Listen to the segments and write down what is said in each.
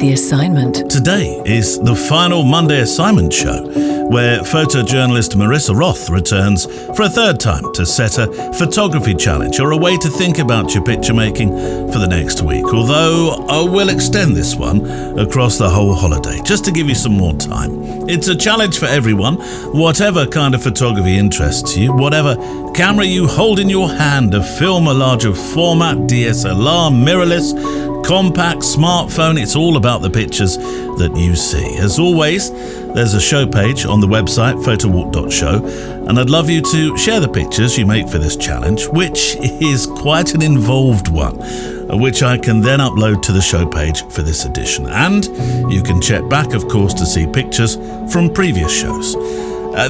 The Assignment. Today is the final Monday Assignment show, where photojournalist Marissa Roth returns for a third time to set a photography challenge or a way to think about your picture making for the next week. Although I will extend this one across the whole holiday, just to give you some more time. It's a challenge for everyone, whatever kind of photography interests you, whatever camera you hold in your hand, a film, a larger format, DSLR, mirrorless, compact, smartphone, it's all about the pictures that you see. As always, there's a show page on the website, photowalk.show, and I'd love you to share the pictures you make for this challenge, which is quite an involved one, which I can then upload to the show page for this edition. And you can check back, of course, to see pictures from previous shows.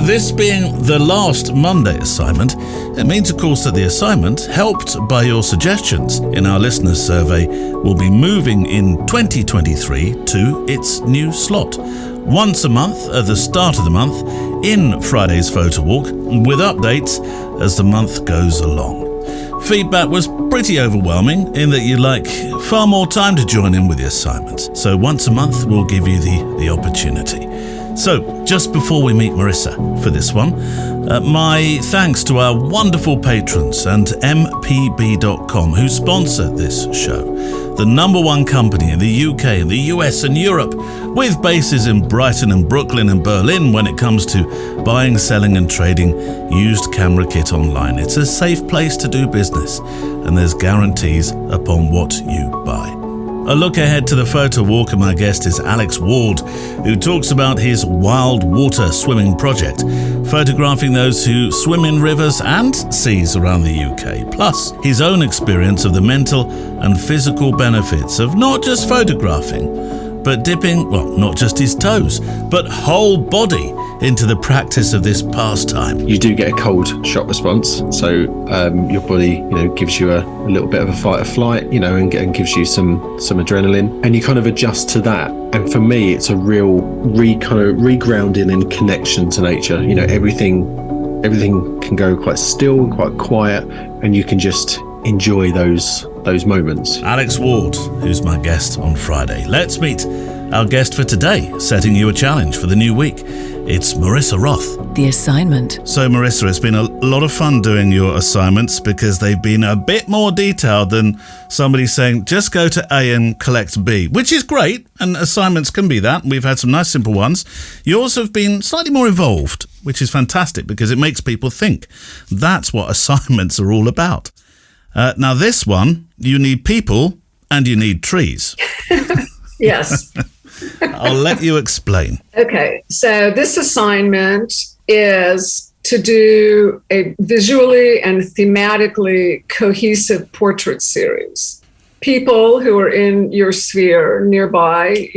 This being the last Monday assignment, it means, of course, that the assignment, helped by your suggestions in our listeners' survey, will be moving in 2023 to its new slot. Once a month at the start of the month in Friday's Photo Walk, with updates as the month goes along. Feedback was pretty overwhelming in that you'd like far more time to join in with the assignments. So once a month, we'll give you the opportunity. So, just before we meet Marissa for this one, my thanks to our wonderful patrons and mpb.com who sponsor this show. The number one company in the UK and the US and Europe, with bases in Brighton and Brooklyn and Berlin when it comes to buying, selling and trading used camera kit online. It's a safe place to do business, and there's guarantees upon what you buy. A look ahead to the Photo Walk, and my guest is Alex Ward, who talks about his wild water swimming project, photographing those who swim in rivers and seas around the UK, plus his own experience of the mental and physical benefits of not just photographing, but dipping, well, not just his toes, but whole body into the practice of this pastime. You do get a cold shock response, so your body, gives you a little bit of a fight or flight, and gives you some adrenaline, and you kind of adjust to that. And for me, it's a real regrounding and connection to nature. Everything can go quite still and quite quiet, and you can just enjoy those moments. Alex Ward, who's my guest on Friday. Let's meet our guest for today, setting you a challenge for the new week. It's Marissa Roth. The Assignment. So Marissa, it's been a lot of fun doing your assignments because they've been a bit more detailed than somebody saying, just go to A and collect B, which is great, and assignments can be that. We've had some nice simple ones. Yours have been slightly more involved, which is fantastic because it makes people think. That's what assignments are all about. Now this one, you need people and you need trees. Yes. I'll let you explain. Okay, so this assignment is to do a visually and thematically cohesive portrait series. People who are in your sphere nearby,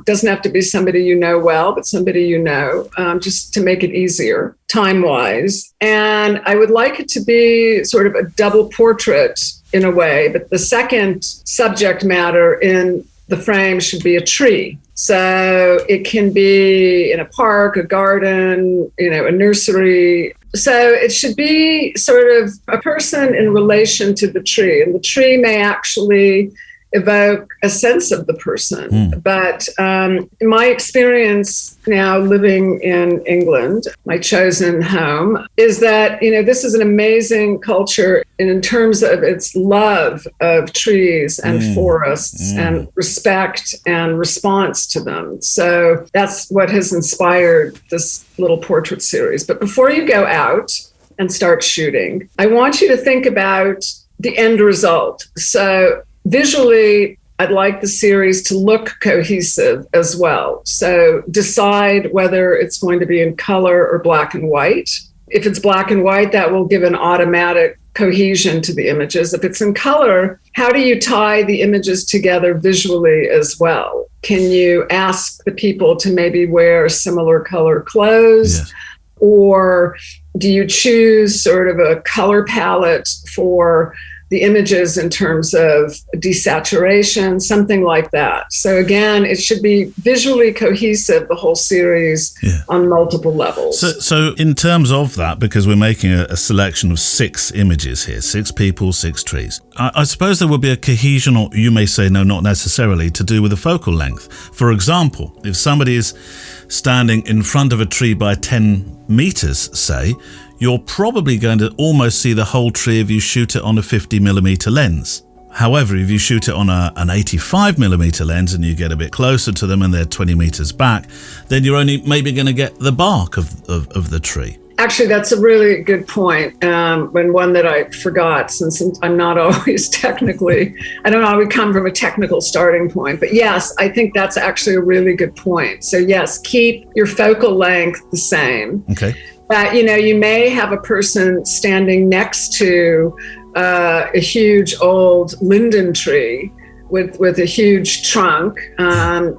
doesn't have to be somebody you know well, but somebody just to make it easier time-wise. And I would like it to be sort of a double portrait in a way, but the second subject matter in the frame should be a tree. So it can be in a park, a garden, a nursery. So it should be sort of a person in relation to the tree. And the tree may actually evoke a sense of the person. But in my experience now living in England, my chosen home, is that, this is an amazing culture in terms of its love of trees and forests and respect and response to them. So that's what has inspired this little portrait series. But before you go out and start shooting, I want you to think about the end result. So visually, I'd like the series to look cohesive as well. So decide whether it's going to be in color or black and white. If it's black and white, that will give an automatic cohesion to the images. If it's in color, how do you tie the images together visually as well? Can you ask the people to maybe wear similar color clothes? Yes. Or do you choose sort of a color palette for the images in terms of desaturation, something like that. So again, it should be visually cohesive, the whole series, on multiple levels. So in terms of that, because we're making a selection of 6 images here, 6 people, 6 trees, I suppose there would be a cohesion, or you may say no, not necessarily, to do with the focal length. For example, if somebody is standing in front of a tree by 10 meters, say, you're probably going to almost see the whole tree if you shoot it on a 50mm lens. However, if you shoot it on an 85mm lens and you get a bit closer to them and they're 20 meters back, then you're only maybe going to get the bark of the tree. Actually, that's a really good point, and one that I forgot, since I'm not always technically, I don't always come from a technical starting point. But yes, I think that's actually a really good point. So yes, keep your focal length the same. Okay. You may have a person standing next to a huge old linden tree with a huge trunk.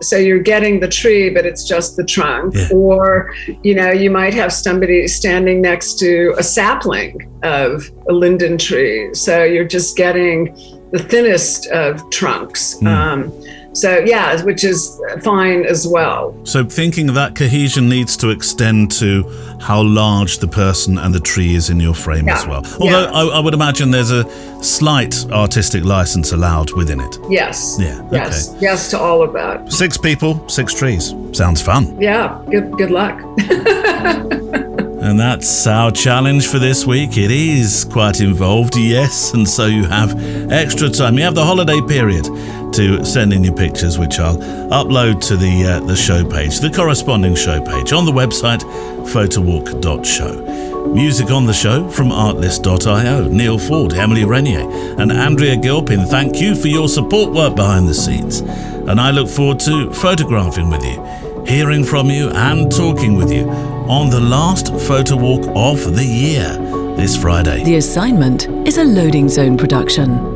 So you're getting the tree, but it's just the trunk. Yeah. Or, you might have somebody standing next to a sapling of a linden tree. So you're just getting the thinnest of trunks. Which is fine as well. So thinking that cohesion needs to extend to how large the person and the tree is in your frame as well. Although I would imagine there's a slight artistic license allowed within it. Yes. Yeah. Yes. Okay. Yes to all of that. 6 people, 6 trees. Sounds fun. Yeah. Good luck. And that's our challenge for this week. It is quite involved, yes, and so you have extra time. You have the holiday period to send in your pictures, which I'll upload to the show page, the corresponding show page on the website photowalk.show. Music on the show from artlist.io, Neil Ford, Emily Renier and Andrea Gilpin. Thank you for your support work behind the scenes. And I look forward to photographing with you, hearing from you and talking with you on the last photo walk of the year this Friday. The Assignment is a Loading Zone production.